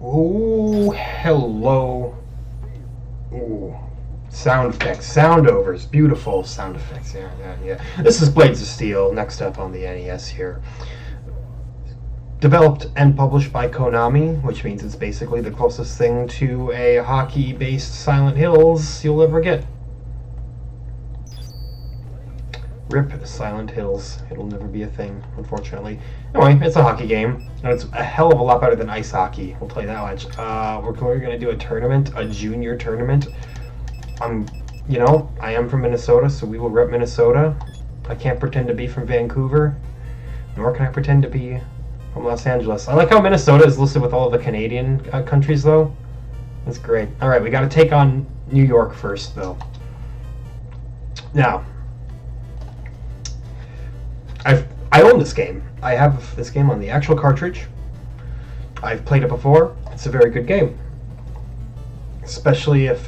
Ooh, hello. Ooh. Sound effects, sound overs, beautiful sound effects. Yeah. This is Blades of Steel, next up on the NES here. Developed and published by Konami, which means it's basically the closest thing to a hockey-based Silent Hills you'll ever get. Rip Silent Hills. It'll never be a thing, unfortunately. Anyway, it's a hockey game, and it's a hell of a lot better than ice hockey. We'll tell you that much. We're going to do a tournament, a junior tournament. I am from Minnesota, so we will rep Minnesota. I can't pretend to be from Vancouver, nor can I pretend to be from Los Angeles. I like how Minnesota is listed with all of the Canadian countries, though. That's great. All right, we got to take on New York first, though. Now, I own this game. I have this game on the actual cartridge. I've played it before. It's a very good game, especially if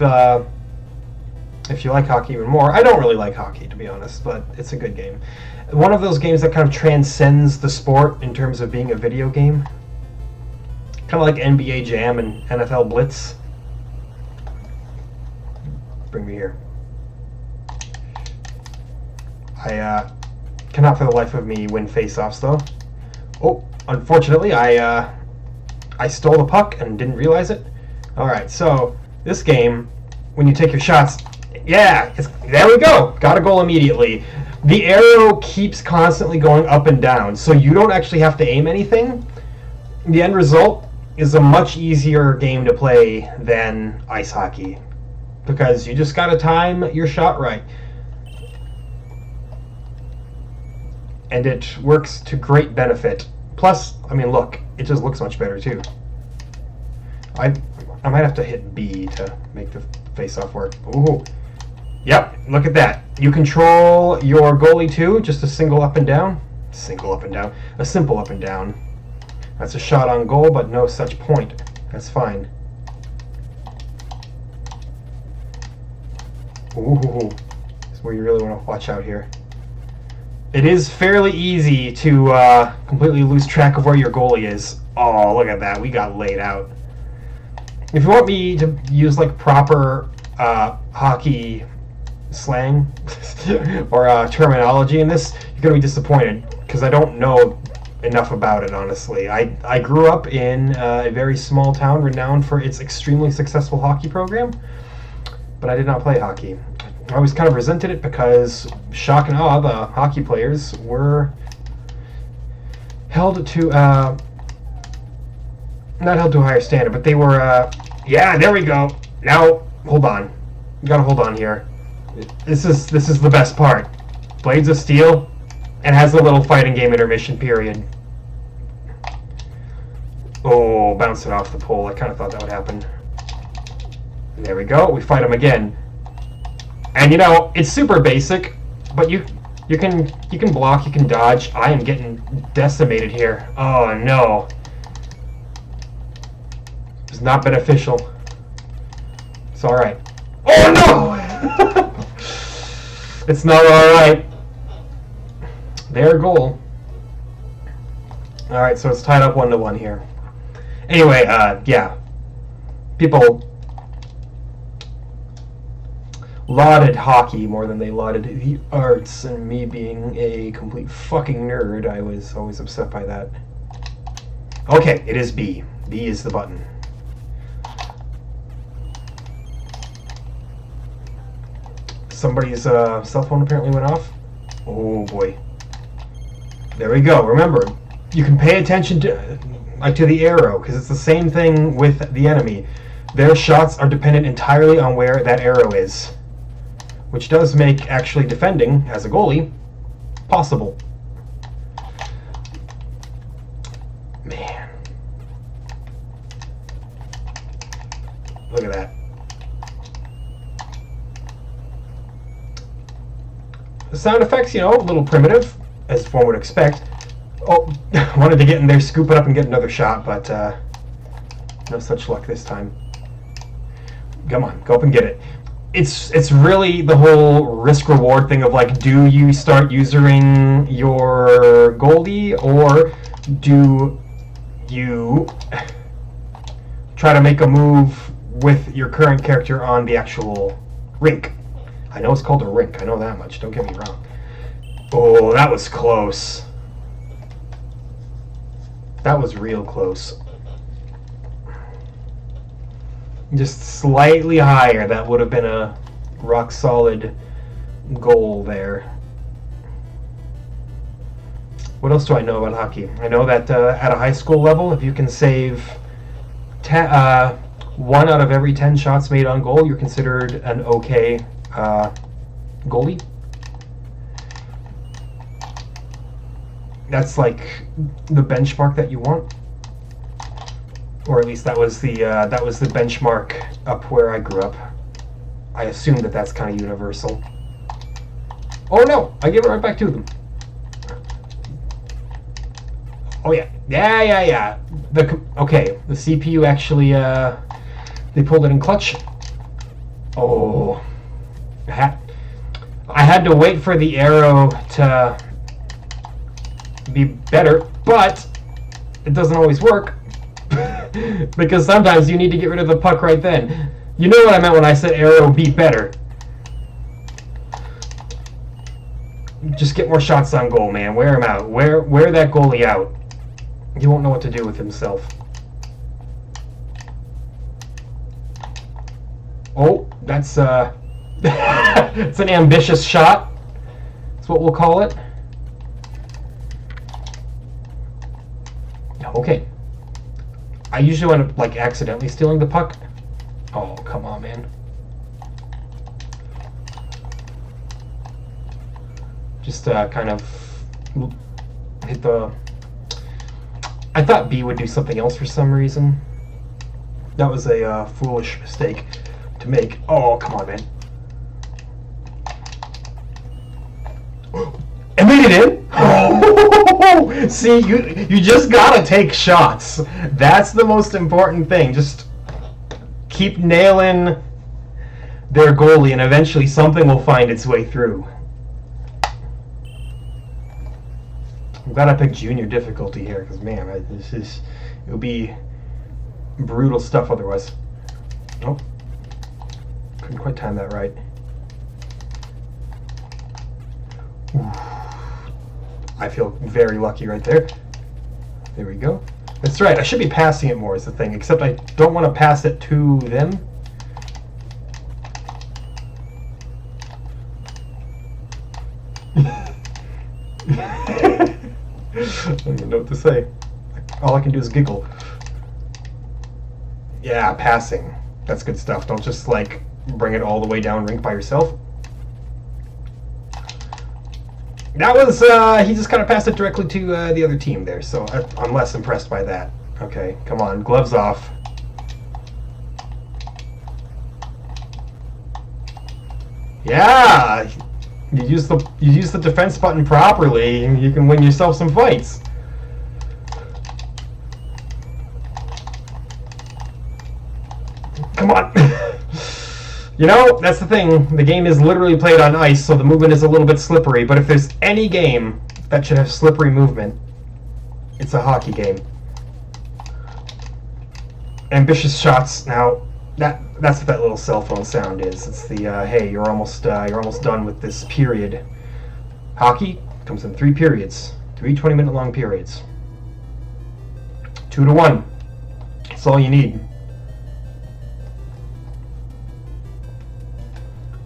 you like hockey even more. I don't really like hockey, to be honest, but it's a good game. One of those games that kind of transcends the sport in terms of being a video game. Kind of like NBA Jam and NFL Blitz. Bring me here. I cannot for the life of me win face-offs, though. Oh, unfortunately, I stole the puck and didn't realize it. Alright, so this game, when you take your shots, there we go! Got a goal immediately. The arrow keeps constantly going up and down, so you don't actually have to aim anything. The end result is a much easier game to play than ice hockey, because you just gotta time your shot right. And it works to great benefit. Plus, I mean, look, it just looks much better too. I might have to hit B to make the face-off work. Ooh. Yep, look at that. You control your goalie too, just a single up and down. A simple up and down. That's a shot on goal, but no such point. That's fine. Ooh, that's where you really want to watch out here. It is fairly easy to completely lose track of where your goalie is. Oh, look at that. We got laid out. If you want me to use like proper hockey slang or terminology in this, you're going to be disappointed because I don't know enough about it, honestly. I grew up in a very small town renowned for its extremely successful hockey program, but I did not play hockey. I always kind of resented it because, shock and awe, the hockey players were held to, not held to a higher standard, but they were, yeah, there we go. Now, hold on. You gotta hold on here. This is the best part. Blades of Steel, and has a little fighting game intermission period. Oh, bounced it off the pole. I kind of thought that would happen. There we go. We fight them again. And you know, it's super basic, but you can block, you can dodge. I am getting decimated here. Oh no. It's not beneficial. It's alright. Oh no! It's not alright. Their goal. Alright, so it's tied up 1-1 here. Anyway, yeah. People lauded hockey more than they lauded the arts, and me being a complete fucking nerd, I was always upset by that. Okay, it is B. B is the button. Somebody's cell phone apparently went off. Oh boy. There we go. Remember, you can pay attention to the arrow, because it's the same thing with the enemy. Their shots are dependent entirely on where that arrow is, which does make actually defending as a goalie possible. Man. Look at that. The sound effects, you know, a little primitive, as one would expect. Oh, wanted to get in there, scoop it up, and get another shot, but no such luck this time. Come on, go up and get it. It's really the whole risk-reward thing of like, do you start using your goalie, or do you try to make a move with your current character on the actual rink. I know it's called a rink. I know that much. Don't get me wrong. Oh, that was close. That was real close. Just slightly higher. That would have been a rock solid goal there. What else do I know about hockey? I know that at a high school level, if you can save 1 out of every 10 shots made on goal, you're considered an okay goalie. That's like the benchmark that you want, or at least that was the benchmark up where I grew up. I assume that that's kind of universal. Oh no! I gave it right back to them. Oh yeah, yeah. Okay, the CPU actually they pulled it in clutch. Oh, I had to wait for the arrow to be better, but it doesn't always work because sometimes you need to get rid of the puck right then. You know what I meant when I said arrow be better. Just get more shots on goal, man. Wear him out. Wear that goalie out. He won't know what to do with himself. Oh, that's it's an ambitious shot. That's what we'll call it. Okay. I usually end up like accidentally stealing the puck. Oh, come on, man. Just kind of hit the... I thought B would do something else for some reason. That was a foolish mistake to make. Oh, come on, man. And made it in? Oh, see, you just gotta take shots. That's the most important thing. Just keep nailing their goalie, and eventually something will find its way through. I'm glad I picked junior difficulty here, because man, it would be brutal stuff otherwise. Nope. Couldn't quite time that right. Ooh. I feel very lucky right there. There we go. That's right, I should be passing it more is the thing, except I don't want to pass it to them. I don't even know what to say. All I can do is giggle. Yeah, passing. That's good stuff. Don't just like bring it all the way down rink by yourself. That was, he just kind of passed it directly to the other team there, so I'm less impressed by that. Okay, come on, gloves off. Yeah! You use the defense button properly, and you can win yourself some fights. Come on! You know, that's the thing. The game is literally played on ice, so the movement is a little bit slippery. But if there's any game that should have slippery movement, it's a hockey game. Ambitious shots. Now, that's what that little cell phone sound is. It's the hey, you're almost done with this period. Hockey comes in 3 periods, 3 20-minute long periods. 2-1. That's all you need.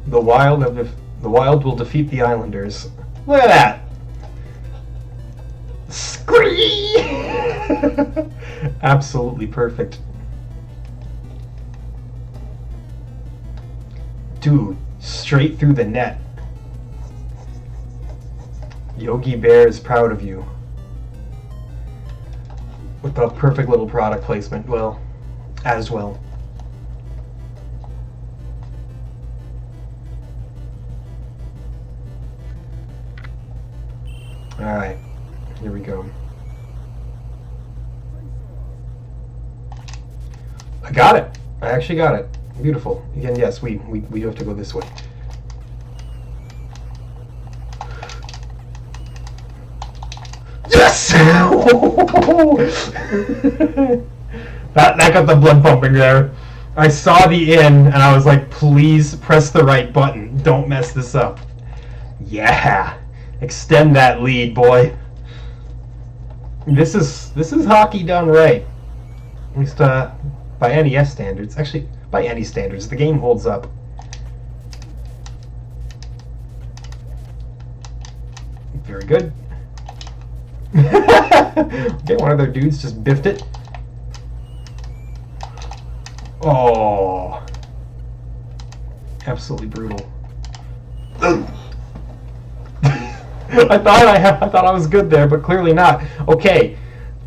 The Wild will defeat the Islanders. Look at that! Scree! Absolutely perfect. Dude, straight through the net. Yogi Bear is proud of you. With the perfect little product placement, well, as well. Alright, here we go. I got it! I actually got it. Beautiful. Again, yes, we do have to go this way. Yes! That got the blood pumping there. I saw the in, and I was like, please press the right button. Don't mess this up. Yeah. Extend that lead, boy. This is hockey done right. At least by NES standards. Actually, by any standards, the game holds up. Very good. Okay, one of their dudes just biffed it. Oh, absolutely brutal. I thought I was good there, but clearly not. Okay,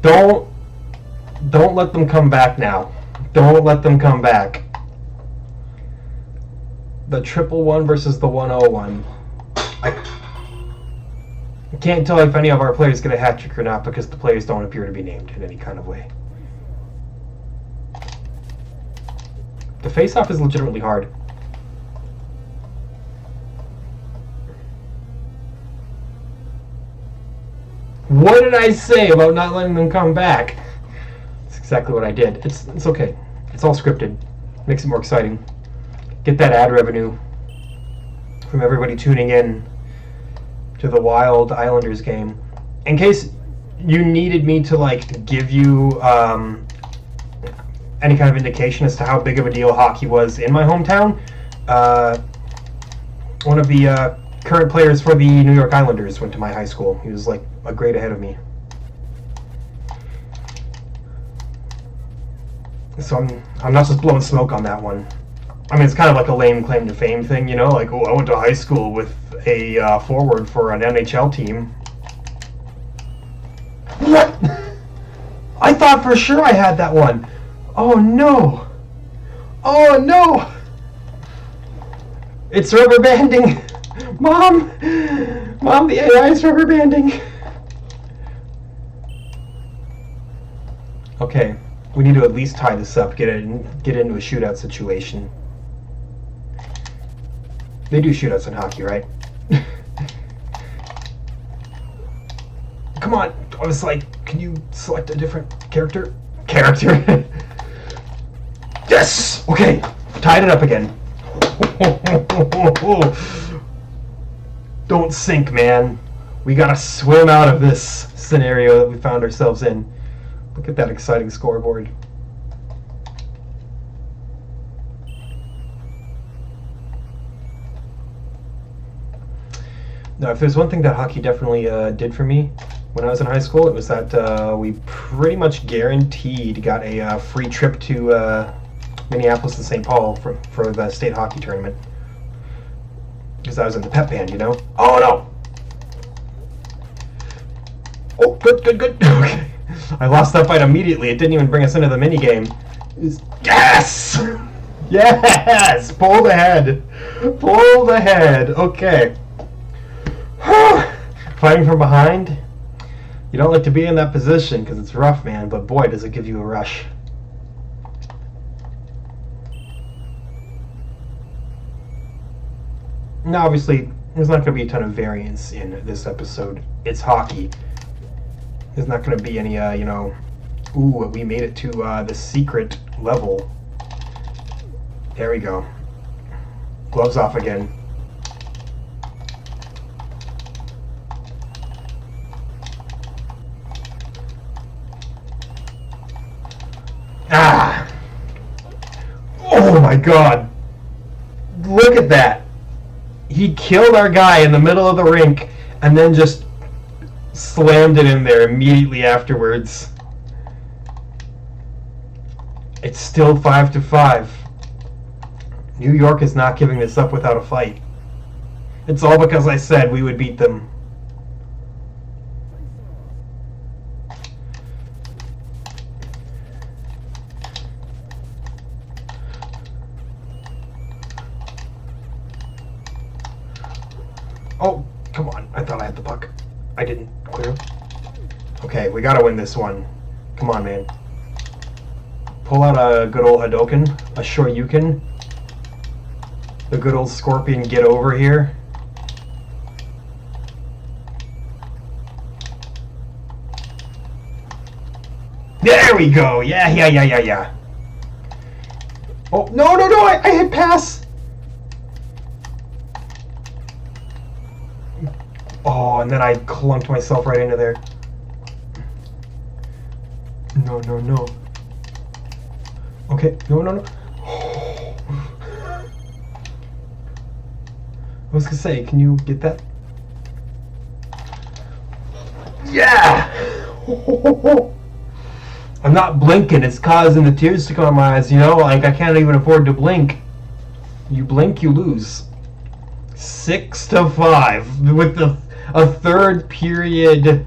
don't let them come back now. Don't let them come back. The 111 versus the 101. I can't tell if any of our players get a hat trick or not because the players don't appear to be named in any kind of way. The face-off is legitimately hard. What did I say about not letting them come back? That's exactly what I did. It's okay. It's all scripted. Makes it more exciting. Get that ad revenue from everybody tuning in to the Wild Islanders game. In case you needed me to like give you any kind of indication as to how big of a deal hockey was in my hometown, one of the current players for the New York Islanders went to my high school. He was like a grade ahead of me. So I'm not just blowing smoke on that one. I mean, it's kind of like a lame claim to fame thing, you know? Like, oh, I went to high school with a forward for an NHL team. What? I thought for sure I had that one. Oh, no. Oh, no. It's rubber banding. Mom, the AI is rubber banding. Okay, we need to at least tie this up, get into a shootout situation. They do shootouts in hockey, right? Come on, I was like, can you select a different character? Yes! Okay, tied it up again. Don't sink, man. We gotta swim out of this scenario that we found ourselves in. Look at that exciting scoreboard. Now, if there's one thing that hockey definitely did for me when I was in high school, it was that we pretty much guaranteed got a free trip to Minneapolis and St. Paul for the state hockey tournament. Because I was in the pep band, you know? Oh, no! Oh, good. Okay. I lost that fight immediately. It didn't even bring us into the minigame. Yes! Yes! Pulled ahead. Okay. Fighting from behind. You don't like to be in that position because it's rough, man, but boy, does it give you a rush. Now, obviously, there's not going to be a ton of variance in this episode. It's hockey. There's not going to be any, ooh, we made it to the secret level. There we go. Gloves off again. Ah! Oh my god! Look at that! He killed our guy in the middle of the rink and then just slammed it in there immediately afterwards. It's still 5-5. New York is not giving this up without a fight. It's all because I said we would beat them. Oh, come on. I thought I had the puck. I didn't. Clear. Okay, we gotta win this one. Come on, man. Pull out a good old Hadoken, a Shoryuken. The good old Scorpion get over here. There we go. Yeah. Oh, no, I hit pass. Oh, and then I clunked myself right into there. No. Okay, no. I was gonna say, can you get that? Yeah! I'm not blinking, it's causing the tears to come out of my eyes, you know? Like, I can't even afford to blink. You blink, you lose. 6-5 with a third period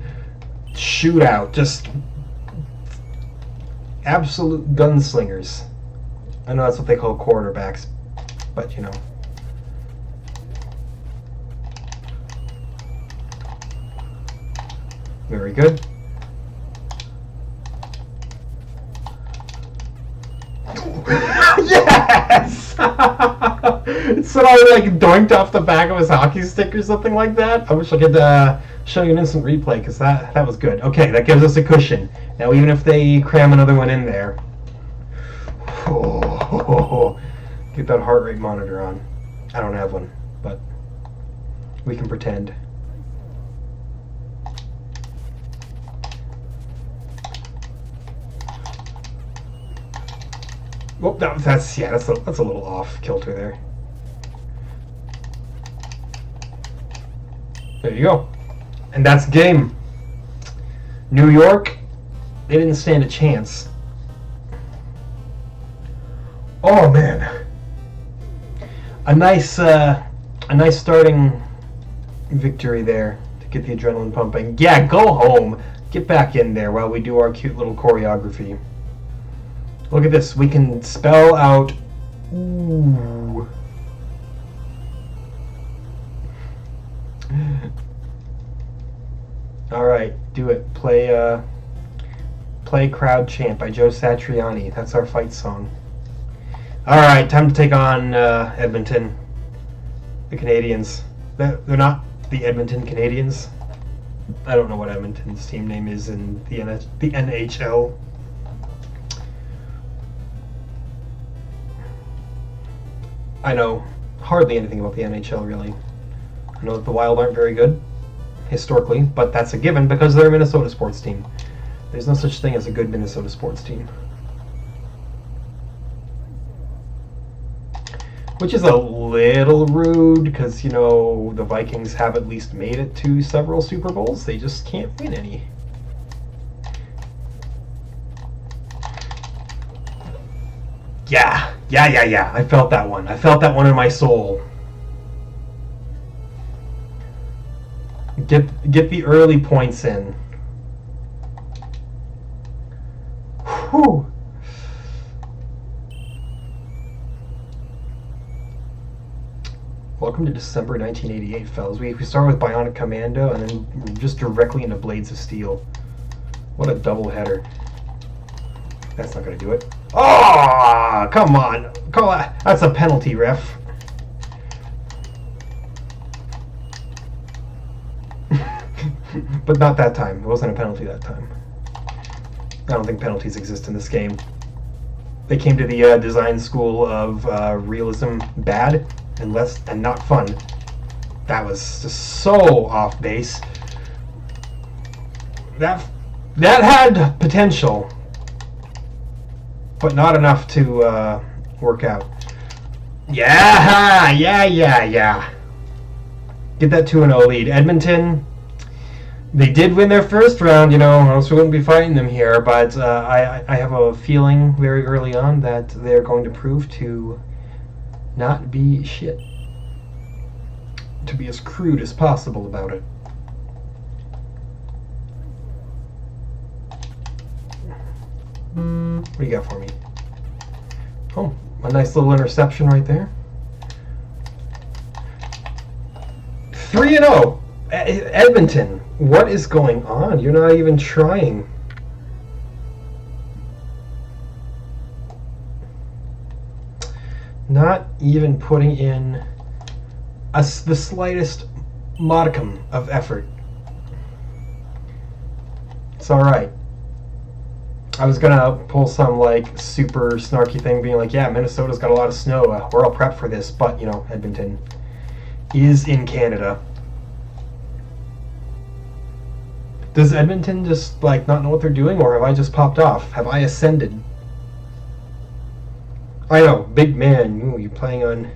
shootout. Just absolute gunslingers. I know that's what they call quarterbacks, but you know. Very good. Yes! So I like doinked off the back of his hockey stick or something like that. I wish I could show you an instant replay because that was good. Okay, that gives us a cushion. Now even if they cram another one in there, get that heart rate monitor on. I don't have one, but we can pretend. Oh, that's a little off kilter there. There you go. And that's game. New York, they didn't stand a chance. Oh man. A nice starting victory there to get the adrenaline pumping. Yeah, go home. Get back in there while we do our cute little choreography. Look at this. We can spell out ooh. All right, do it. Play Crowd Chant by Joe Satriani. That's our fight song. All right, time to take on Edmonton, the Canadians. They're not the Edmonton Canadians. I don't know what Edmonton's team name is in the NHL. I know hardly anything about the NHL, really. I know that the Wild aren't very good, historically, but that's a given because they're a Minnesota sports team. There's no such thing as a good Minnesota sports team. Which is a little rude because, you know, the Vikings have at least made it to several Super Bowls. They just can't win any. Yeah. I felt that one. I felt that one in my soul. Get the early points in. Whew. Welcome to December 1988, fellas. We start with Bionic Commando and then just directly into Blades of Steel. What a double header. That's not going to do it. Oh, come on. Call that. That's a penalty, ref. But not that time. It wasn't a penalty that time. I don't think penalties exist in this game. They came to the design school of realism bad and not fun. That was just so off base. That had potential, but not enough to work out. Yeah. Get that 2-0 lead. Edmonton, they did win their first round, you know, else we wouldn't be fighting them here, but I have a feeling very early on that they're going to prove to not be shit. To be as crude as possible about it. What do you got for me? Oh, a nice little interception right there. 3-0. Edmonton, what is going on? You're not even trying. Not even putting in the slightest modicum of effort. It's all right. I was gonna pull some like super snarky thing, being like, "Yeah, Minnesota's got a lot of snow. We're all prepped for this," but you know, Edmonton is in Canada. Does Edmonton just like not know what they're doing, or have I just popped off? Have I ascended? I know, big man. Ooh, you're playing on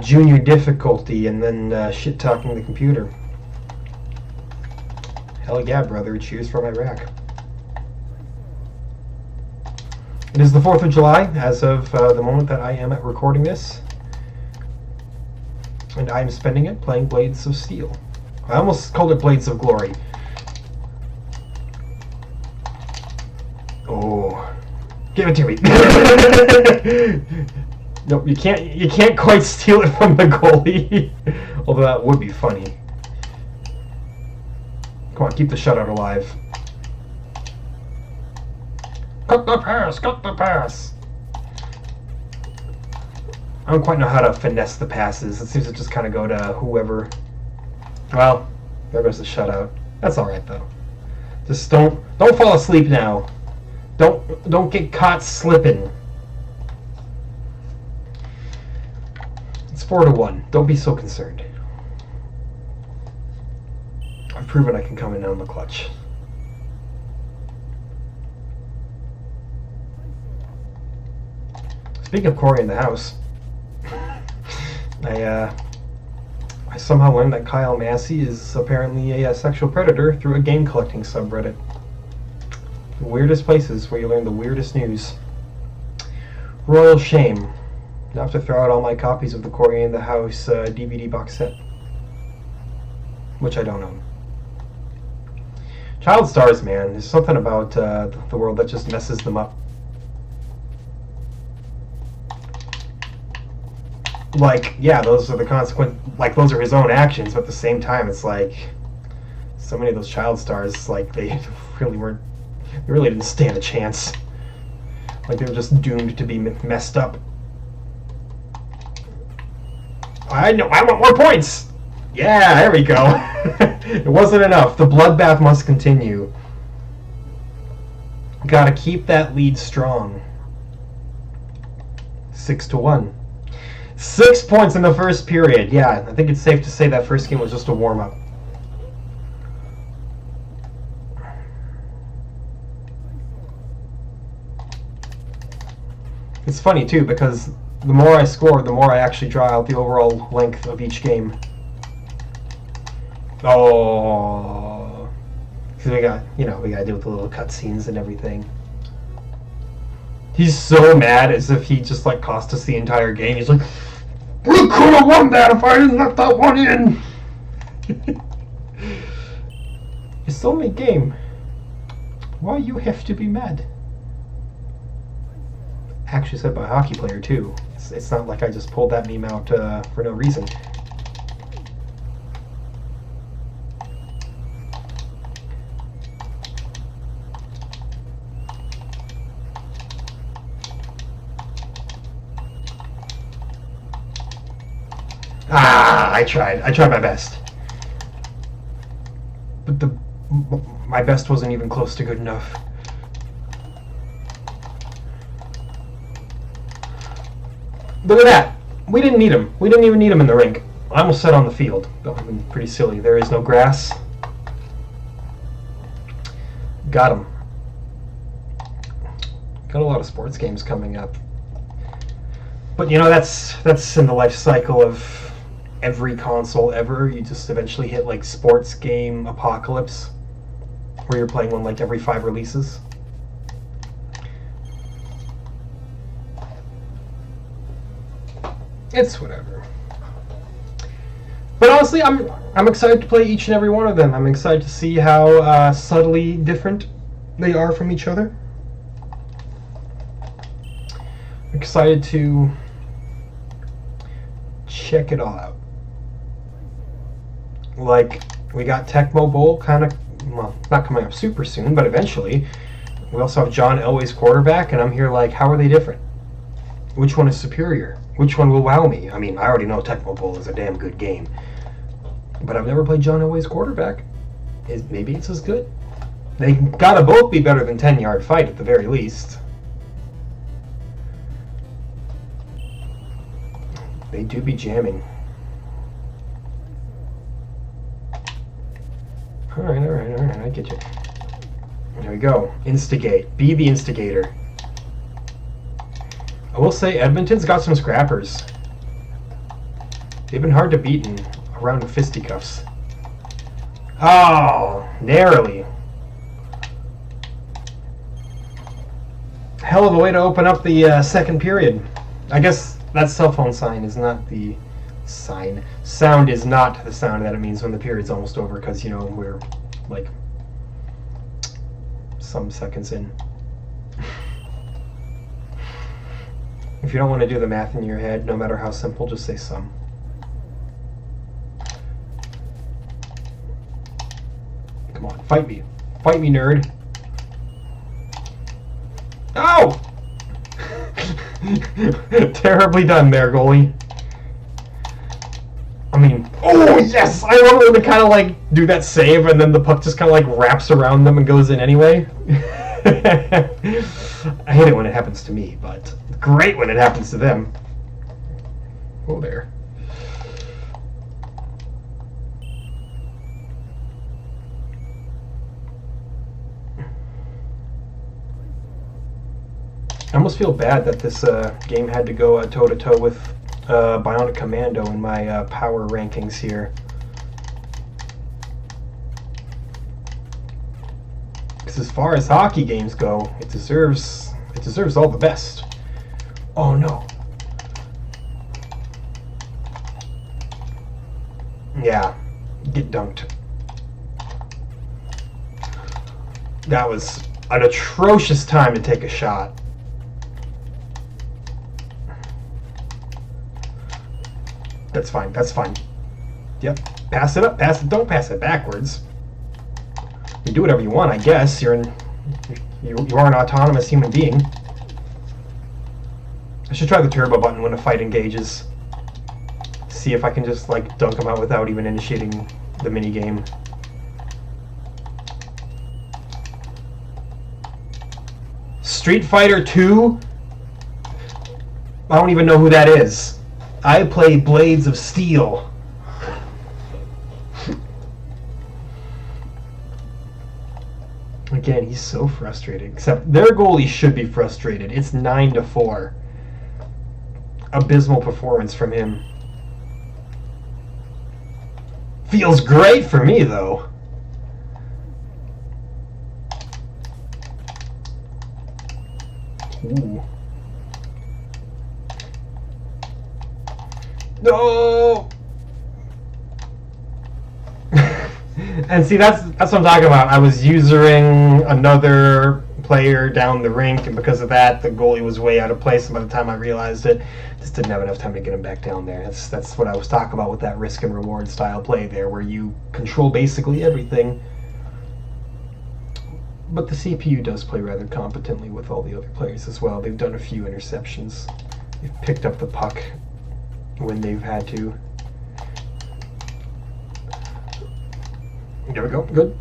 junior difficulty and then shit talking the computer. Hell yeah, brother! Cheers from Iraq. It is the 4th of July as of the moment that I am recording this, and I am spending it playing Blades of Steel. I almost called it Blades of Glory. Oh, give it to me! Nope, you can't quite steal it from the goalie. Although that would be funny. Come on, keep the shutout alive. Cut the pass! Cut the pass! I don't quite know how to finesse the passes. It seems to just kind of go to whoever. Well, there goes the shutout. That's all right though. Just don't fall asleep now. Don't get caught slipping. It's 4-1. Don't be so concerned. I've proven I can come in on the clutch. Speaking of Corey in the house, I somehow learned that Kyle Massey is apparently a sexual predator through a game collecting subreddit. The weirdest places where you learn the weirdest news. Royal shame. Now I have to throw out all my copies of the Corey in the House DVD box set, which I don't own. Child stars, man. There's something about the world that just messes them up. Like, yeah, those are the consequent. Like, those are his own actions, but at the same time, it's like so many of those child stars, like they really didn't stand a chance. Like they were just doomed to be messed up. I know. I want more points. Yeah, there we go. It wasn't enough. The bloodbath must continue. Gotta keep that lead strong. 6-1. 6 points in the first period. Yeah, I think it's safe to say that first game was just a warm-up. It's funny, too, because the more I score, the more I actually draw out the overall length of each game. Oh. Because we gotta deal with the little cutscenes and everything. He's so mad as if he just, like, cost us the entire game. He's like, we could have won that if I didn't let that one in! It's only a game. Why you have to be mad? Actually said by a hockey player, too. It's not like I just pulled that meme out for no reason. Ah, I tried my best. But my best wasn't even close to good enough. Look at that. We didn't need him. We didn't even need him in the rink. I almost said on the field. That would have been pretty silly. There is no grass. Got him. Got a lot of sports games coming up. But you know, that's in the life cycle of every console ever. You just eventually hit like sports game apocalypse, where you're playing one like every 5 releases. It's whatever. But honestly, I'm excited to play each and every one of them. I'm excited to see how subtly different they are from each other. I'm excited to check it all out. Like, we got Tecmo Bowl kind of, well, not coming up super soon, but eventually. We also have John Elway's quarterback, and I'm here like, how are they different? Which one is superior? Which one will wow me? I mean, I already know Tecmo Bowl is a damn good game, but I've never played John Elway's quarterback. Maybe it's as good. They gotta both be better than 10-yard fight at the very least. They do be jamming. Alright, I get you. There we go. Instigate. Be the instigator. I will say Edmonton's got some scrappers. They've been hard to beat in a round of fisticuffs. Oh, narrowly. Hell of a way to open up the second period. I guess that cell phone sign is not the sign. Sound is not the sound that it means when the period's almost over, because, you know, we're like some seconds in. If you don't want to do the math in your head, no matter how simple, just say some. Come on, fight me. Fight me, nerd. Oh! Terribly done there, goalie. I mean, oh yes! I love when they kind of like do that save and then the puck just kind of like wraps around them and goes in anyway. I hate it when it happens to me, but great when it happens to them. Oh, there. I almost feel bad that this game had to go toe-to-toe with Bionic Commando in my power rankings here. Because as far as hockey games go, it deserves all the best. Oh no. Yeah, get dunked. That was an atrocious time to take a shot. That's fine, that's fine. Yep, pass it up, pass it, don't pass it backwards. You do whatever you want, I guess. You are an autonomous human being. I should try the turbo button when a fight engages. See if I can just like dunk them out without even initiating the mini game. Street Fighter 2? I don't even know who that is. I play Blades of Steel. Again, he's so frustrated. Except their goalie should be frustrated. It's 9-4. Abysmal performance from him. Feels great for me, though. Ooh. No! And see, that's what I'm talking about. I was using another player down the rink, and because of that, the goalie was way out of place. And by the time I realized it, just didn't have enough time to get him back down there. That's what I was talking about with that risk and reward style play there, where you control basically everything. But the CPU does play rather competently with all the other players as well. They've done a few interceptions. They've picked up the puck when they've had to. There we go. Good.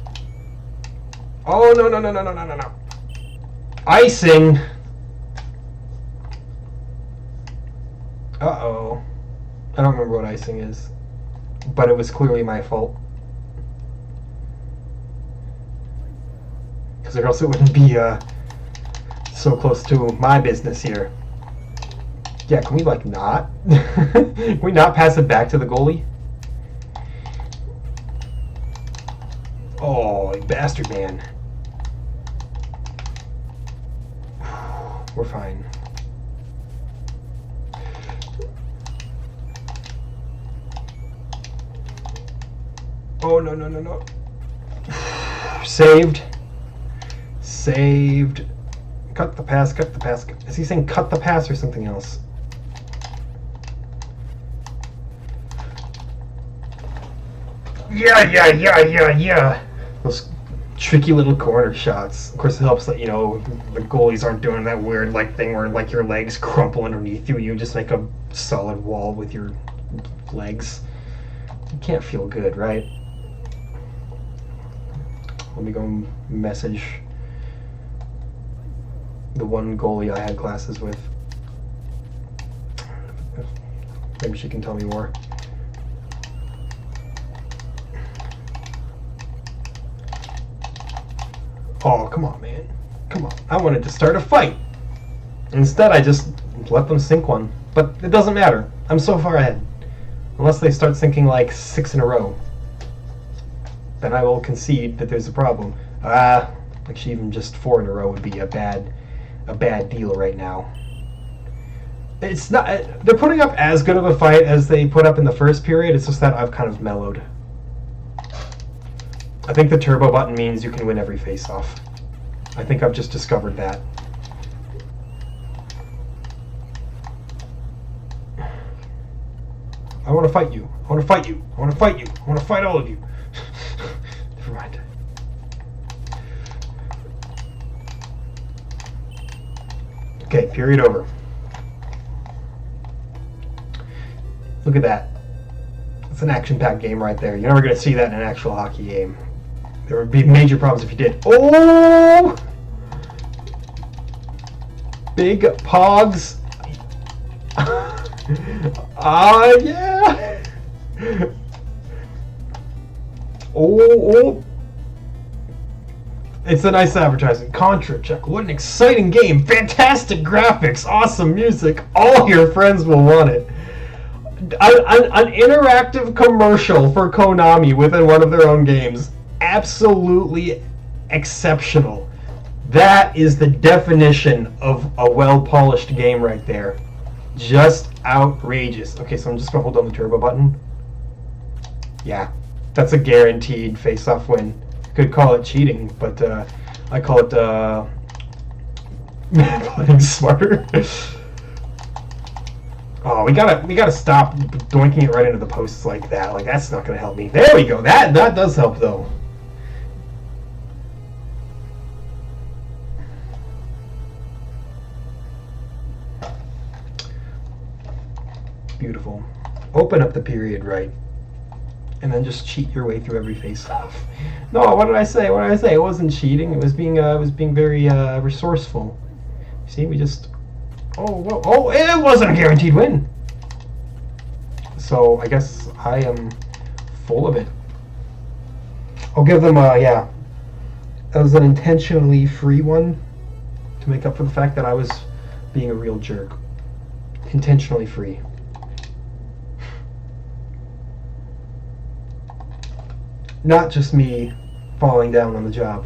Oh, no. Icing. Uh-oh. I don't remember what icing is. But it was clearly my fault. Because or else it wouldn't be so close to my business here. Yeah, can we like not? Can we not pass it back to the goalie? Oh, you bastard, man. We're fine. Oh, no. Saved. Saved. Cut the pass. Is he saying cut the pass or something else? Yeah. Those tricky little corner shots. Of course, it helps that, you know, the goalies aren't doing that weird like thing where like your legs crumple underneath you and you just make a solid wall with your legs. You can't feel good, right? Let me go message the one goalie I had classes with. Maybe she can tell me more. Oh, come on, man. Come on. I wanted to start a fight. Instead, I just let them sink one. But it doesn't matter. I'm so far ahead. Unless they start sinking like 6 in a row. Then I will concede that there's a problem. Actually, even just 4 in a row would be a bad deal right now. It's not. They're putting up as good of a fight as they put up in the first period. It's just that I've kind of mellowed. I think the turbo button means you can win every face-off. I think I've just discovered that. I want to fight you. I want to fight you. I want to fight you. I want to fight all of you. Never mind. Okay, period over. Look at that. It's an action-packed game right there. You're never going to see that in an actual hockey game. There would be major problems if you did. Oh! Big Pogs. Yeah! Oh! It's a nice advertising. Contra check. What an exciting game. Fantastic graphics. Awesome music. All your friends will want it. An interactive commercial for Konami within one of their own games. Absolutely exceptional. That is the definition of a well-polished game right there. Just outrageous. Okay, so I'm just going to hold down the turbo button. Yeah, that's a guaranteed face-off win. Could call it cheating, but I call it playing smarter. Oh, we gotta stop doinking it right into the posts like that. Like, that's not gonna help me. There we go. That does help though. Beautiful. Open up the period right, and then just cheat your way through every face-off. No, what did I say? What did I say? It wasn't cheating. It was being very resourceful. See, we just. Oh, whoa. Oh, it wasn't a guaranteed win. So I guess I am full of it. I'll give them yeah. That was an intentionally free one to make up for the fact that I was being a real jerk. Intentionally free. Not just me falling down on the job.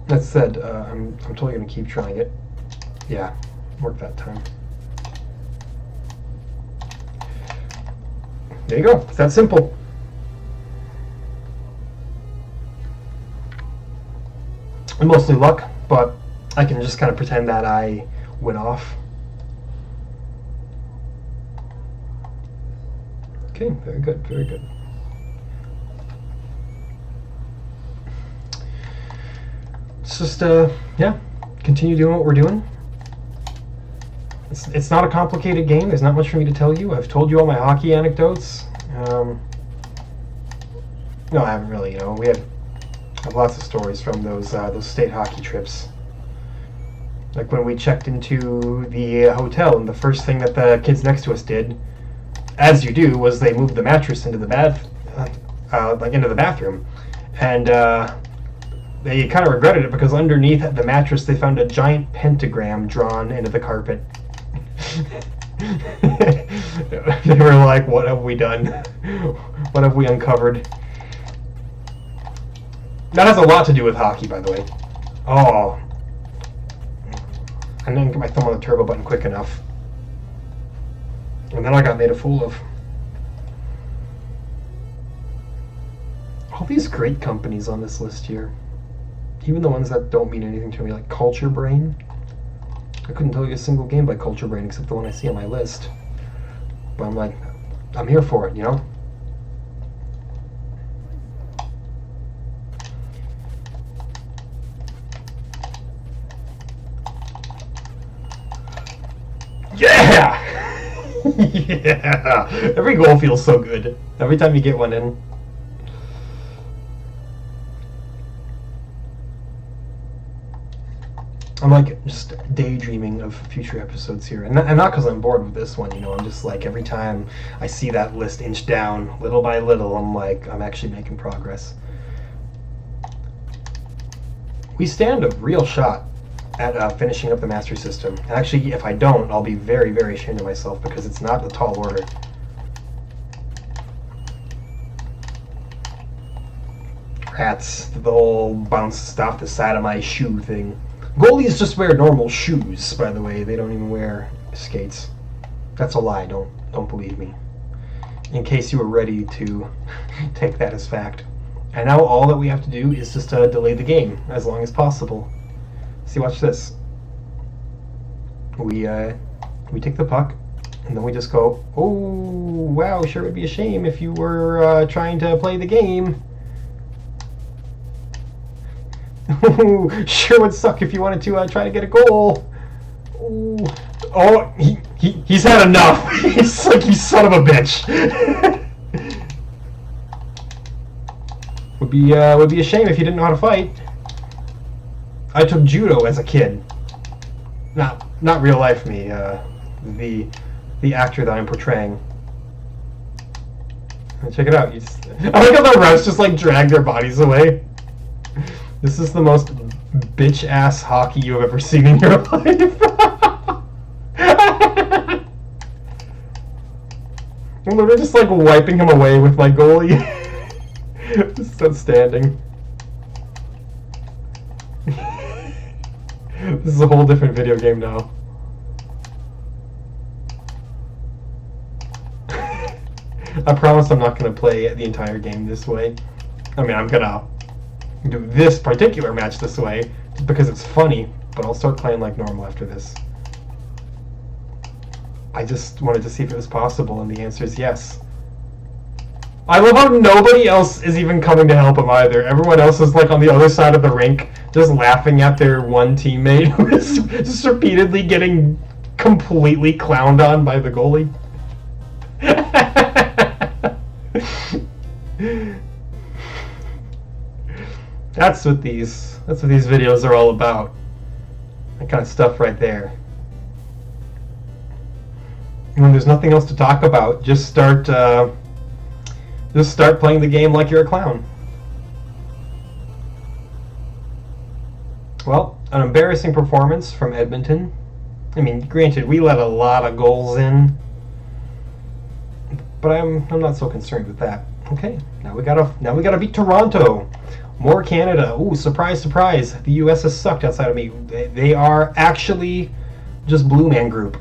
That said, I'm totally going to keep trying it. Yeah, worked that time. There you go. It's that simple. And mostly luck, but I can just kind of pretend that I went off. Okay, very good, very good. It's just, yeah, continue doing what we're doing. It's not a complicated game. There's not much for me to tell you. I've told you all my hockey anecdotes. No, I haven't really. You know, I have lots of stories from those state hockey trips. Like when we checked into the hotel, and the first thing that the kids next to us did, as you do, was they moved the mattress into the into the bathroom, and they kind of regretted it because underneath the mattress they found a giant pentagram drawn into the carpet. They were like, "What have we done? What have we uncovered?" That has a lot to do with hockey, by the way. Oh, I didn't get my thumb on the turbo button quick enough. And then I got made a fool of. All these great companies on this list here. Even the ones that don't mean anything to me, like Culture Brain. I couldn't tell you a single game by Culture Brain except the one I see on my list. But I'm like, I'm here for it, you know? Yeah! Yeah! Every goal feels so good. Every time you get one in. I'm like just daydreaming of future episodes here, and not because I'm bored with this one. I'm just like every time I see that list inch down little by little, I'm like I'm actually making progress. We stand a real shot at finishing up the Master System. Actually, if I don't, I'll be very, very ashamed of myself because it's not a tall order. Rats, the whole bounce stop the side of my shoe thing. Goalies just wear normal shoes, by the way. They don't even wear skates. That's a lie. Don't believe me. In case you were ready to take that as fact. And now all that we have to do is just delay the game as long as possible. See, watch this. We take the puck, and then we just go, oh, wow, sure would be a shame if you were trying to play the game. Sure would suck if you wanted to try to get a goal. Ooh. Oh, he's had enough. He's like, you son of a bitch. Would be a shame if you didn't know how to fight. I took judo as a kid. Not real life me. The actor that I'm portraying. Check it out. I like how the refs just like drag their bodies away. This is the most bitch ass hockey you've ever seen in your life. I'm literally just like wiping him away with my goalie. This is outstanding. This is a whole different video game now. I promise I'm not going to play the entire game this way. I mean, I'm going to do this particular match this way because it's funny, but I'll start playing like normal after this. I just wanted to see if it was possible, and the answer is yes. I love how nobody else is even coming to help him either. Everyone else is like on the other side of the rink, just laughing at their one teammate who is just repeatedly getting completely clowned on by the goalie. That's what these videos are all about. That kind of stuff right there. When there's nothing else to talk about, just start playing the game like you're a clown. Well, an embarrassing performance from Edmonton. I mean, granted, we let a lot of goals in, but I'm not so concerned with that. Okay, now we gotta beat Toronto. More Canada. Ooh, surprise, surprise. The U.S. has sucked outside of me. They are actually just Blue Man Group.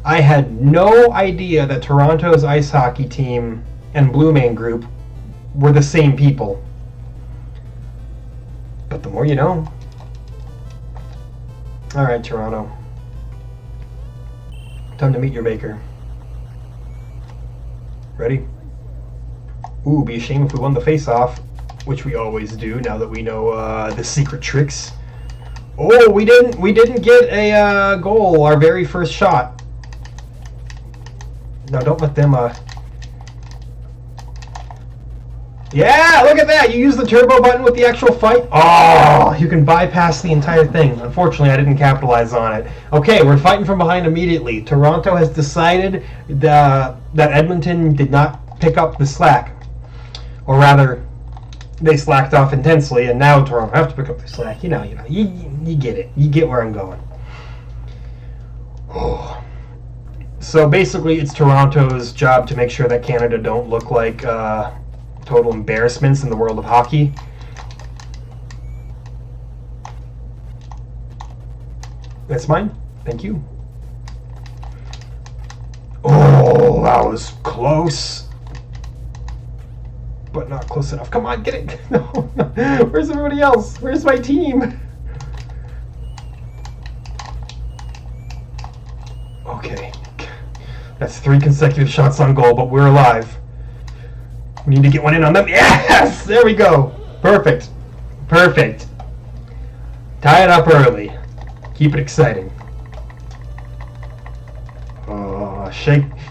I had no idea that Toronto's ice hockey team and Blue Man Group were the same people. But the more you know. Alright, Toronto. Time to meet your maker. Ready? Ooh, be a shame if we won the face-off, which we always do now that we know the secret tricks. Oh, we didn't get a goal, our very first shot. No, don't let them, Yeah, look at that! You use the turbo button with the actual fight. Oh, you can bypass the entire thing. Unfortunately, I didn't capitalize on it. Okay, we're fighting from behind immediately. Toronto has decided that Edmonton did not pick up the slack. Or rather, they slacked off intensely, and now Toronto have to pick up the slack. You get it. You get where I'm going. Oh. So basically, it's Toronto's job to make sure that Canada don't look like total embarrassments in the world of hockey. That's mine. Thank you. Oh, that was close. But not close enough. Come on, get it. No. Where's everybody else? Where's my team? Okay. That's 3 consecutive shots on goal, but we're alive. We need to get one in on them. Yes! There we go. Perfect. Perfect. Tie it up early. Keep it exciting.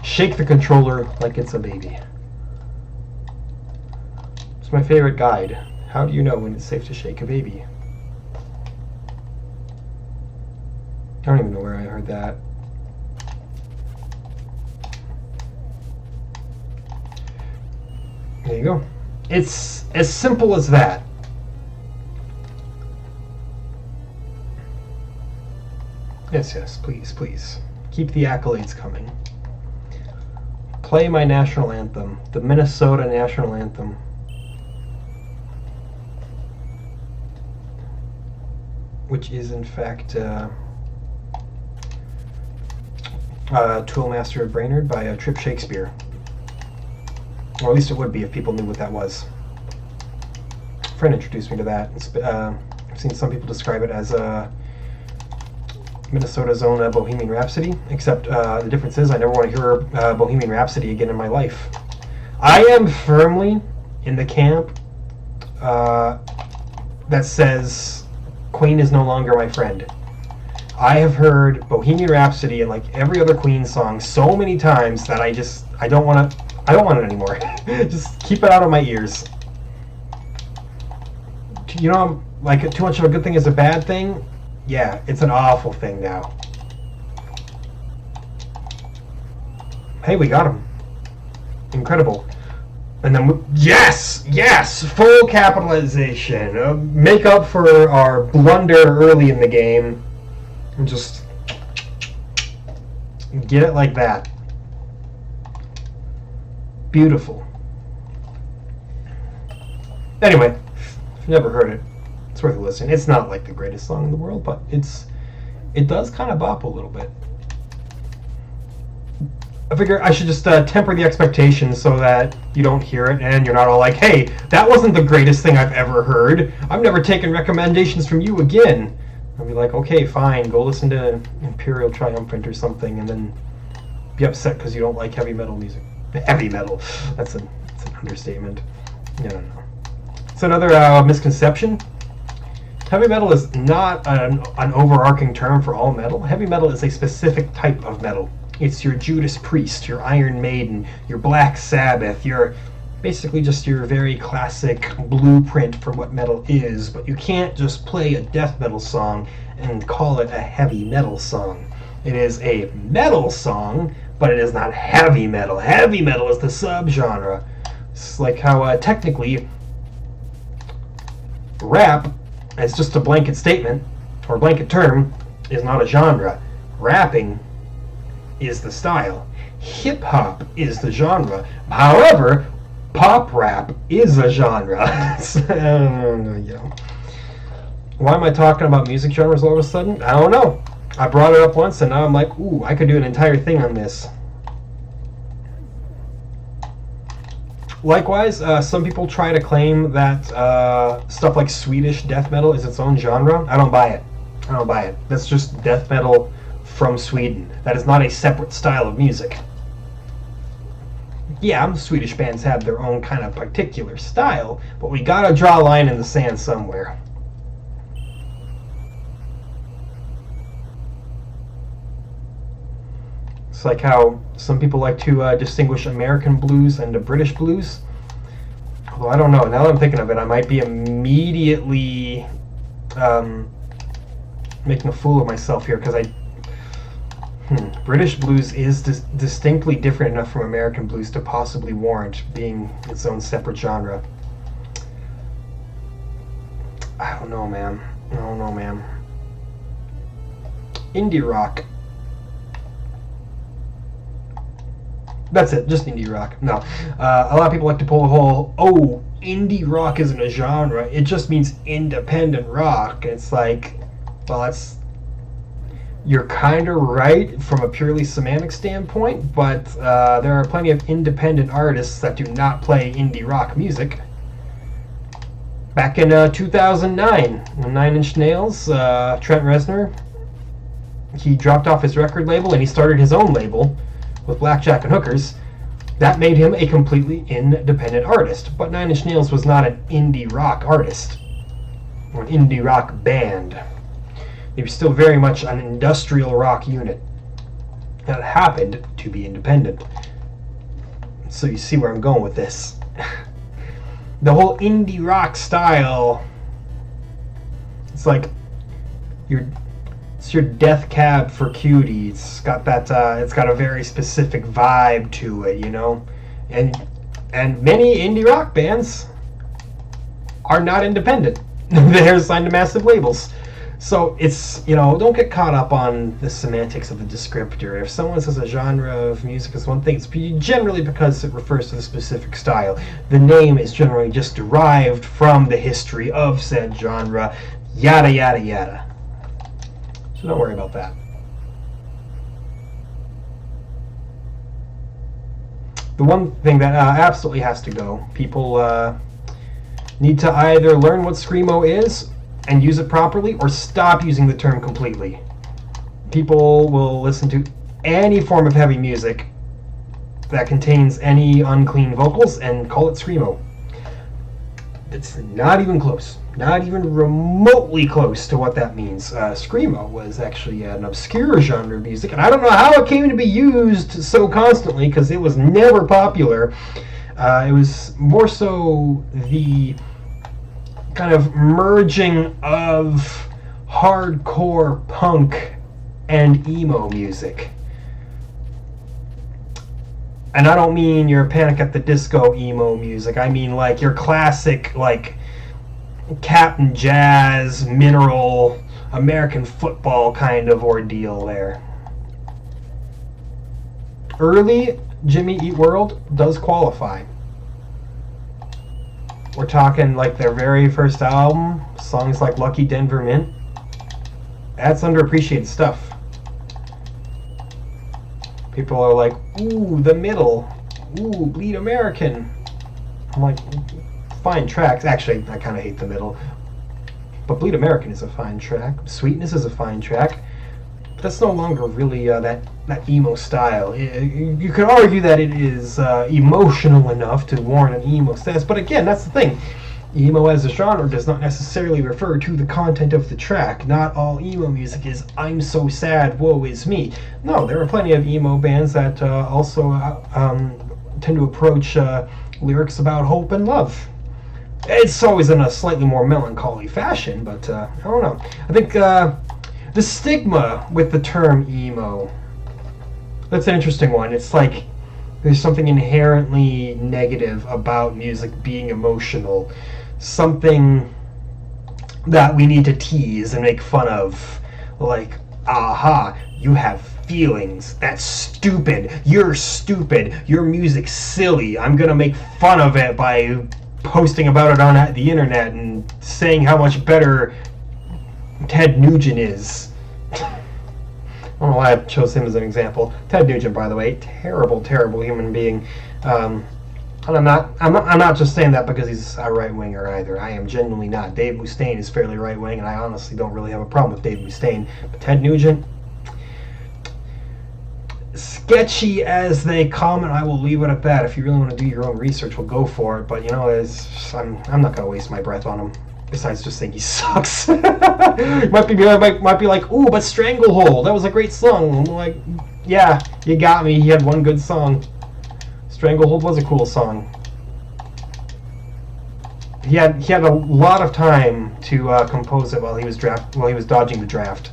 Shake the controller like it's a baby. It's my favorite guide. How do you know when it's safe to shake a baby? don't even know where I heard that. There you go. It's as simple as that. Yes, yes, please, please. Keep the accolades coming. Play my national anthem, the Minnesota national anthem. Which is, in fact, Toolmaster of Brainerd by Trip Shakespeare. Or at least it would be if people knew what that was. A friend introduced me to that. I've seen some people describe it as Minnesota's own Bohemian Rhapsody, except the difference is I never want to hear Bohemian Rhapsody again in my life. I am firmly in the camp that says Queen is no longer my friend. I have heard Bohemian Rhapsody and like every other Queen song so many times that I don't want it anymore. Just keep it out of my ears. You know, like too much of a good thing is a bad thing. Yeah, it's an awful thing now. Hey, we got him. Incredible. And then, yes, full capitalization. Make up for our blunder early in the game. And just get it like that. Beautiful. Anyway, if you've never heard it, it's worth a listen. It's not like the greatest song in the world, but it does kind of bop a little bit. I figure I should just temper the expectations so that you don't hear it and you're not all like, hey, that wasn't the greatest thing I've ever heard. I've never taken recommendations from you again. I'll be like, okay, fine, go listen to Imperial Triumphant or something and then be upset because you don't like heavy metal music. Heavy metal. That's an understatement. I don't know. It's another misconception. Heavy metal is not an overarching term for all metal. Heavy metal is a specific type of metal. It's your Judas Priest, your Iron Maiden, your Black Sabbath, your basically just your very classic blueprint for what metal is, but you can't just play a death metal song and call it a heavy metal song. It is a metal song, but it is not heavy metal. Heavy metal is the subgenre. It's like how technically rap, as just a blanket statement or blanket term, is not a genre. Rapping is the style. Hip hop is the genre. However, pop rap is a genre. Why am I talking about music genres all of a sudden? I don't know. I brought it up once and now I'm like, ooh, I could do an entire thing on this. Likewise, some people try to claim that stuff like Swedish death metal is its own genre. I don't buy it. That's just death metal from Sweden. That is not a separate style of music. Yeah, Swedish bands have their own kind of particular style, but we gotta draw a line in the sand somewhere. It's like how some people like to distinguish American blues and British blues. Although I don't know, now that I'm thinking of it, I might be immediately making a fool of myself here, because British blues is distinctly different enough from American blues to possibly warrant being its own separate genre. I don't know, man. Indie rock. That's it, just indie rock. No. A lot of people like to pull the whole, oh, indie rock isn't a genre. It just means independent rock. It's like, well, you're kind of right from a purely semantic standpoint, but there are plenty of independent artists that do not play indie rock music. Back in 2009, when Nine Inch Nails, Trent Reznor, he dropped off his record label and he started his own label with Blackjack and Hookers. That made him a completely independent artist, but Nine Inch Nails was not an indie rock artist or an indie rock band. They were still very much an industrial rock unit that happened to be independent. So you see where I'm going with this. The whole indie rock style, it's like It's your death cab for cutie. It's got that. It's got a very specific vibe to it, you know, and many indie rock bands are not independent. They're signed to massive labels. So it's, you know, don't get caught up on the semantics of the descriptor. If someone says a genre of music is one thing, it's generally because it refers to the specific style. The name is generally just derived from the history of said genre, yada yada yada. So don't worry about that. The one thing that absolutely has to go, people need to either learn what Screamo is and use it properly, or stop using the term completely. People will listen to any form of heavy music that contains any unclean vocals and call it Screamo. It's not even close. Not even remotely close to what that means. Screamo was actually an obscure genre of music, and I don't know how it came to be used so constantly, because it was never popular. It was more so the kind of merging of hardcore punk and emo music. And I don't mean your Panic at the Disco emo music. I mean like your classic, like Captain Jazz, Mineral, American football kind of ordeal there. Early Jimmy Eat World does qualify. We're talking like their very first album, songs like Lucky Denver Mint. That's underappreciated stuff. People are like, ooh, The Middle, ooh, Bleed American. I'm like, fine tracks. Actually, I kind of hate The Middle. But Bleed American is a fine track. Sweetness is a fine track. But that's no longer really that emo style. You could argue that it is emotional enough to warrant an emo status. But again, that's the thing. Emo as a genre does not necessarily refer to the content of the track. Not all emo music is I'm so sad, woe is me. No, there are plenty of emo bands that also tend to approach lyrics about hope and love. It's always in a slightly more melancholy fashion, but I don't know. I think the stigma with the term emo, that's an interesting one. It's like there's something inherently negative about music being emotional. Something that we need to tease and make fun of. Like, aha, you have feelings. That's stupid. You're stupid. Your music's silly. I'm gonna make fun of it by posting about it on the internet and saying how much better Ted Nugent is. I don't know why I chose him as an example. Ted Nugent, by the way, terrible, terrible human being. And I'm not just saying that because he's a right winger either. I am genuinely not. Dave Mustaine is fairly right wing, and I honestly don't really have a problem with Dave Mustaine. But Ted Nugent, sketchy as they come, and I will leave it at that. If you really want to do your own research, we'll go for it. But you know, I'm not gonna waste my breath on him. Besides just saying he sucks. might be like, ooh, but Stranglehold, that was a great song. I'm like, yeah, you got me. He had one good song. Stranglehold was a cool song. He had a lot of time to compose it while he was dodging the draft.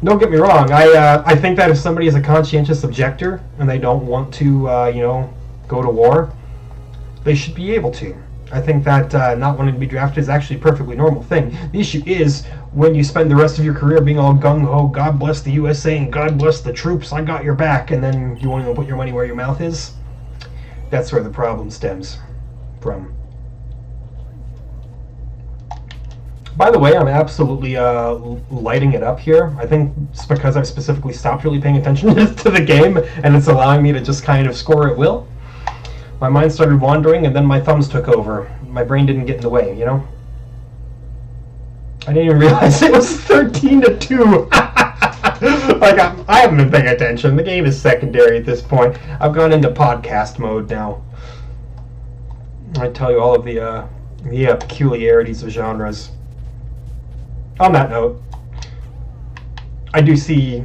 Don't get me wrong. I think that if somebody is a conscientious objector and they don't want to go to war, they should be able to. I think that not wanting to be drafted is actually a perfectly normal thing. The issue is when you spend the rest of your career being all gung-ho, God bless the USA and God bless the troops, I got your back, and then you won't even put your money where your mouth is. That's where the problem stems from. By the way, I'm absolutely lighting it up here. I think it's because I've specifically stopped really paying attention to the game, and it's allowing me to just kind of score at will. My mind started wandering, and then my thumbs took over. My brain didn't get in the way, you know? I didn't even realize it was 13-2. Like, I haven't been paying attention. The game is secondary at this point. I've gone into podcast mode now. I tell you all of the peculiarities of genres. On that note, I do see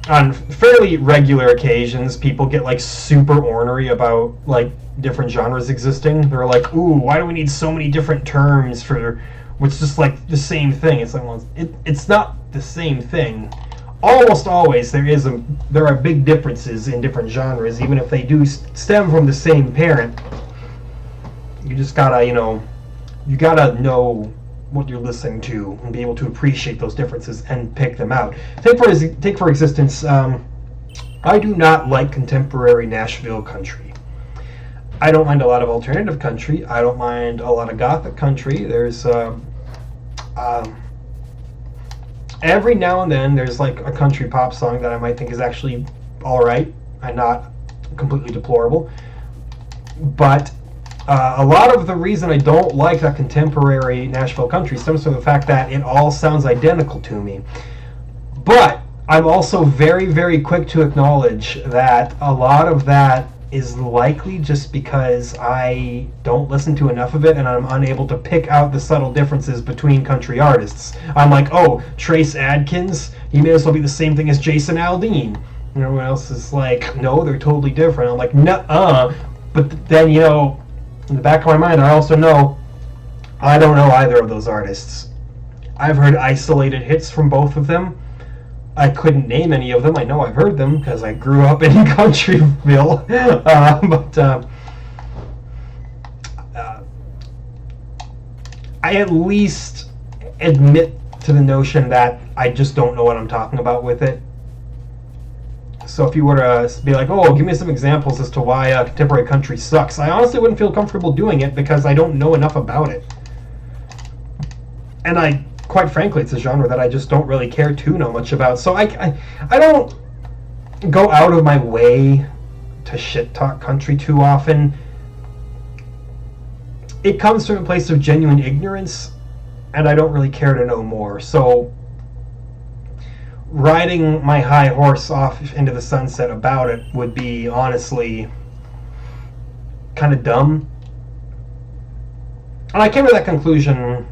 on fairly regular occasions people get like super ornery about like different genres existing. They're like, ooh, why do we need so many different terms for which is just like the same thing. It's like, well, it's not the same thing. Almost always there are big differences in different genres, even if they do stem from the same parent. You just gotta, you gotta know what you're listening to and be able to appreciate those differences and pick them out. Take for existence, I do not like contemporary Nashville country. I don't mind a lot of alternative country. I don't mind a lot of gothic country. There's every now and then there's like a country pop song that I might think is actually all right and not completely deplorable. But a lot of the reason I don't like that contemporary Nashville country stems from the fact that it all sounds identical to me. But I'm also very, very quick to acknowledge that a lot of that is likely just because I don't listen to enough of it and I'm unable to pick out the subtle differences between country artists. I'm like, oh, Trace Adkins, he may as well be the same thing as Jason Aldean. And everyone else is like, no, they're totally different. I'm like, nuh-uh. But then, in the back of my mind, I also know I don't know either of those artists. I've heard isolated hits from both of them. I couldn't name any of them. I know I've heard them because I grew up in Countryville. I at least admit to the notion that I just don't know what I'm talking about with it. So if you were to be like, oh, give me some examples as to why contemporary country sucks, I honestly wouldn't feel comfortable doing it because I don't know enough about it. And quite frankly, it's a genre that I just don't really care to know much about. So I don't go out of my way to shit talk country too often. It comes from a place of genuine ignorance, and I don't really care to know more. So riding my high horse off into the sunset about it would be honestly kind of dumb. And I came to that conclusion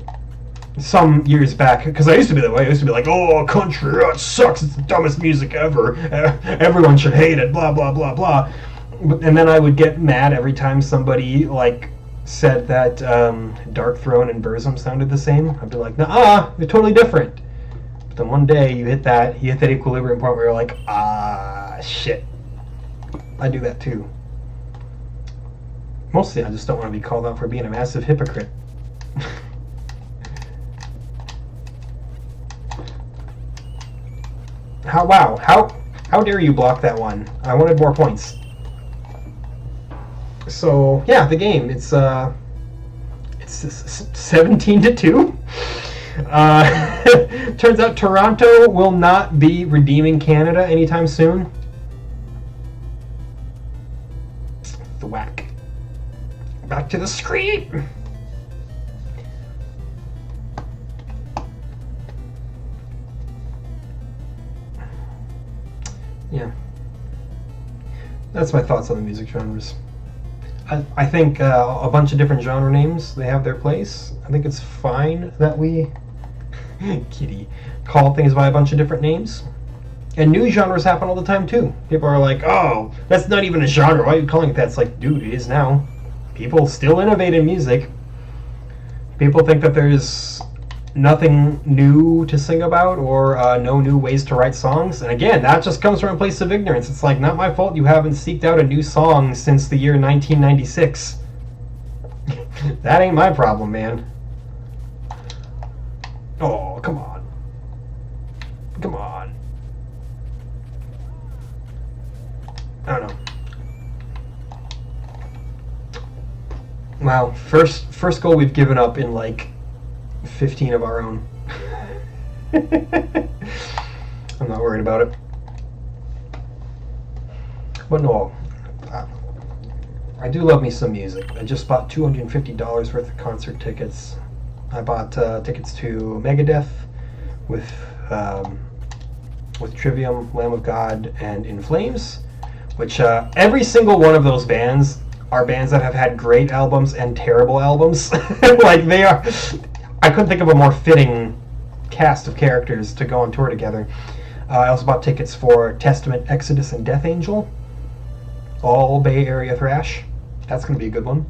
some years back, because I used to be that way. I used to be like, oh, country, it sucks, it's the dumbest music ever, everyone should hate it, blah, blah, blah, blah. And then I would get mad every time somebody, said that Dark Throne and Burzum sounded the same. I'd be like, nah, they're totally different. But then one day, you hit that equilibrium point where you're like, shit. I do that too. Mostly, I just don't want to be called out for being a massive hypocrite. How dare you block that one? I wanted more points. So yeah, the game, it's 17-2. Turns out Toronto will not be redeeming Canada anytime soon. The whack. Back to the screen. Yeah, that's my thoughts on the music genres. I think a bunch of different genre names, they have their place. I think it's fine that we call things by a bunch of different names. And new genres happen all the time too. People are like, oh, that's not even a genre, why are you calling it that? It's like, dude, it is now. People still innovate in music. People think that there's nothing new to sing about or no new ways to write songs. And again, that just comes from a place of ignorance. It's like, not my fault you haven't seeked out a new song since the year 1996. That ain't my problem, man. Oh, come on. Come on. I don't know. Wow, first goal we've given up in 15 of our own. I'm not worried about it. But no, I do love me some music. I just bought $250 worth of concert tickets. I bought tickets to Megadeth with Trivium, Lamb of God, and In Flames, which every single one of those bands are bands that have had great albums and terrible albums. They are. I couldn't think of a more fitting cast of characters to go on tour together. I also bought tickets for Testament, Exodus, and Death Angel. All Bay Area thrash. That's going to be a good one.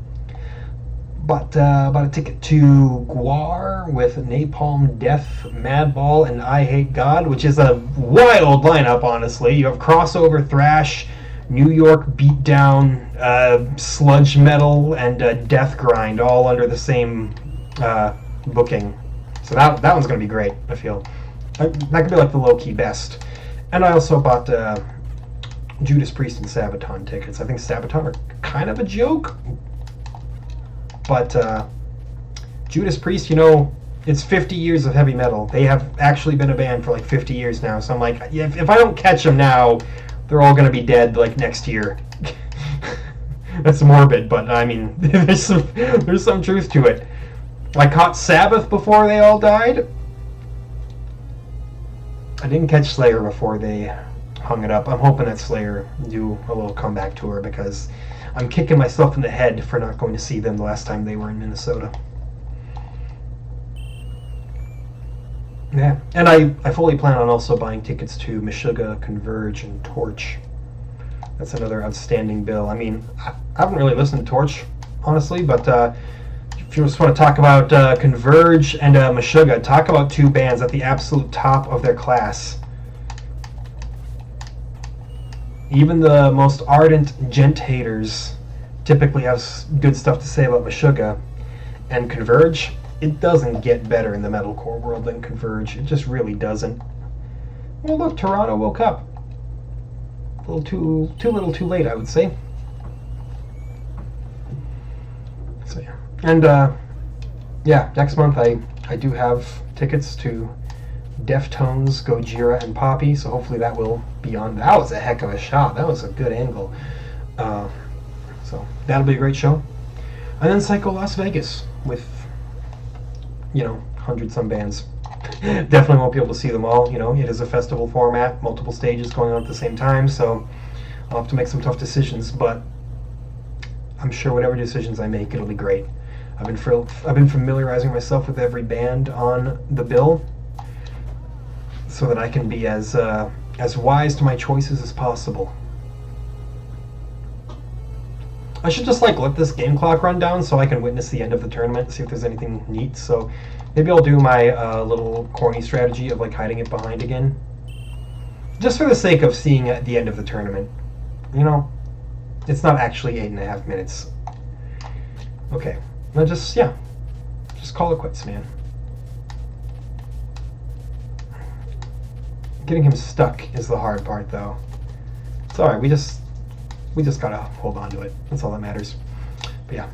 bought a ticket to Guar with Napalm Death, Madball, and I Hate God, which is a wild lineup, honestly. You have crossover thrash, New York beatdown, sludge metal, and death grind all under the same booking. So that one's going to be great, I feel. That could be like the low-key best. And I also bought Judas Priest and Sabaton tickets. I think Sabaton are kind of a joke. But Judas Priest, it's 50 years of heavy metal. They have actually been a band for like 50 years now. So I'm like, if I don't catch them now, they're all going to be dead like next year. That's morbid, but I mean, there's some truth to it. I caught Sabbath before they all died. I didn't catch Slayer before they hung it up. I'm hoping that Slayer do a little comeback tour because I'm kicking myself in the head for not going to see them the last time they were in Minnesota. Yeah, and I fully plan on also buying tickets to Meshuggah, Converge, and Torch. That's another outstanding bill. I mean, I haven't really listened to Torch, honestly, but if you just want to talk about Converge and Meshuggah, talk about two bands at the absolute top of their class. Even the most ardent gent haters typically have good stuff to say about Meshuggah. And Converge, it doesn't get better in the metalcore world than Converge. It just really doesn't. Well, look, Toronto woke up. A little too late, I would say. So yeah, and next month I do have tickets to Deftones, Gojira, and Poppy, so hopefully that will be on. That was a heck of a shot. That was a good angle. So that'll be a great show. And then Psycho Las Vegas with 100-some bands. Definitely won't be able to see them all. It is a festival format, multiple stages going on at the same time, so I'll have to make some tough decisions, but I'm sure whatever decisions I make, it'll be great. I've been familiarizing myself with every band on the bill so that I can be as wise to my choices as possible. I should just let this game clock run down so I can witness the end of the tournament and see if there's anything neat. So maybe I'll do my little corny strategy of hiding it behind again, just for the sake of seeing at the end of the tournament. It's not actually 8.5 minutes. Okay, now just call it quits, man. Getting him stuck is the hard part, though. It's alright, we just gotta hold on to it. That's all that matters. But yeah,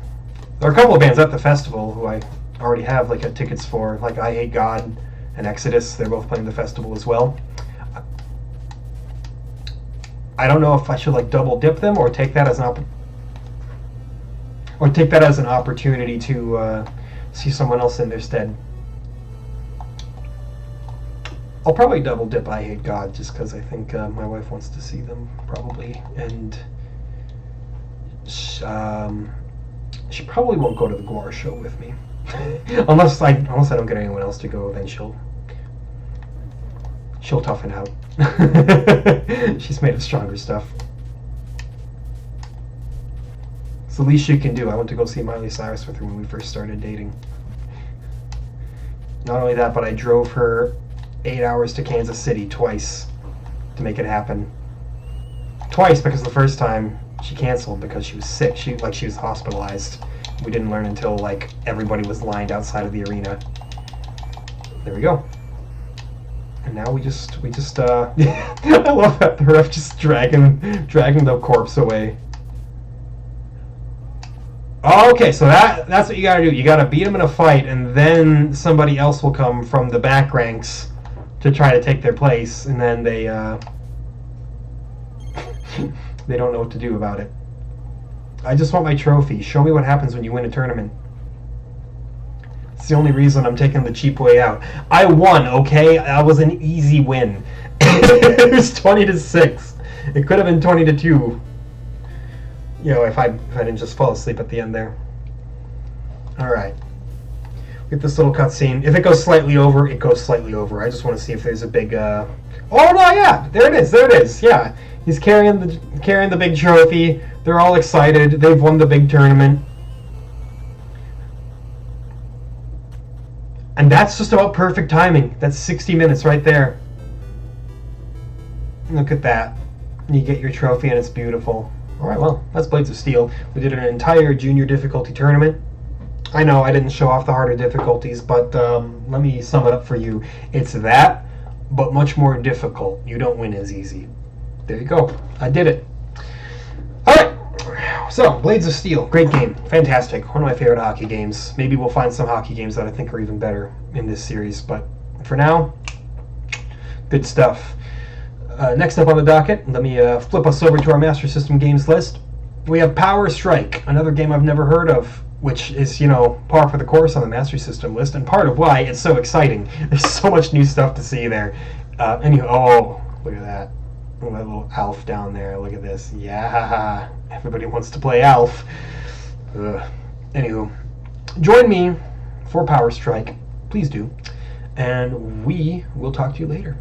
there are a couple of bands at the festival who I already have tickets for, like I Hate God and Exodus. They're both playing the festival as well. I don't know if I should double dip them or take that as an opportunity to see someone else in their stead. I'll probably double dip I Hate God just because I think my wife wants to see them probably, and she probably won't go to the Guar show with me unless I don't get anyone else to go. Then she'll toughen out. She's made of stronger stuff. It's the least she can do. I went to go see Miley Cyrus with her when we first started dating. Not only that, but I drove her 8 hours to Kansas City twice to make it happen. Twice, because the first time she canceled because she was sick. She was hospitalized. We didn't learn until everybody was lined outside of the arena. There we go. And now we just I love that the ref just dragging the corpse away. Okay, so that's what you gotta do. You gotta beat them in a fight, and then somebody else will come from the back ranks to try to take their place, and then they they don't know what to do about it. I just want my trophy. Show me what happens when you win a tournament. It's the only reason I'm taking the cheap way out. I won, okay? That was an easy win. It was 20-6. It could have been 20-2. If I didn't just fall asleep at the end there. Alright. Get this little cutscene. If it goes slightly over, it goes slightly over. I just want to see if there's a big Oh no, yeah! There it is, yeah. He's carrying the big trophy. They're all excited. They've won the big tournament. And that's just about perfect timing. That's 60 minutes right there. Look at that. You get your trophy and it's beautiful. Alright, well, that's Blades of Steel. We did an entire junior difficulty tournament. I know I didn't show off the harder difficulties, but let me sum it up for you. It's that, but much more difficult. You don't win as easy. There you go. I did it. Alright, so Blades of Steel. Great game. Fantastic. One of my favorite hockey games. Maybe we'll find some hockey games that I think are even better in this series, but for now, good stuff. Next up on the docket, let me flip us over to our Master System games list. We have Power Strike, another game I've never heard of, which is, par for the course on the Master System list, and part of why it's so exciting. There's so much new stuff to see there. Oh, look at that. Look at that little Alf down there. Look at this. Yeah, everybody wants to play Alf. Anywho, join me for Power Strike. Please do. And we will talk to you later.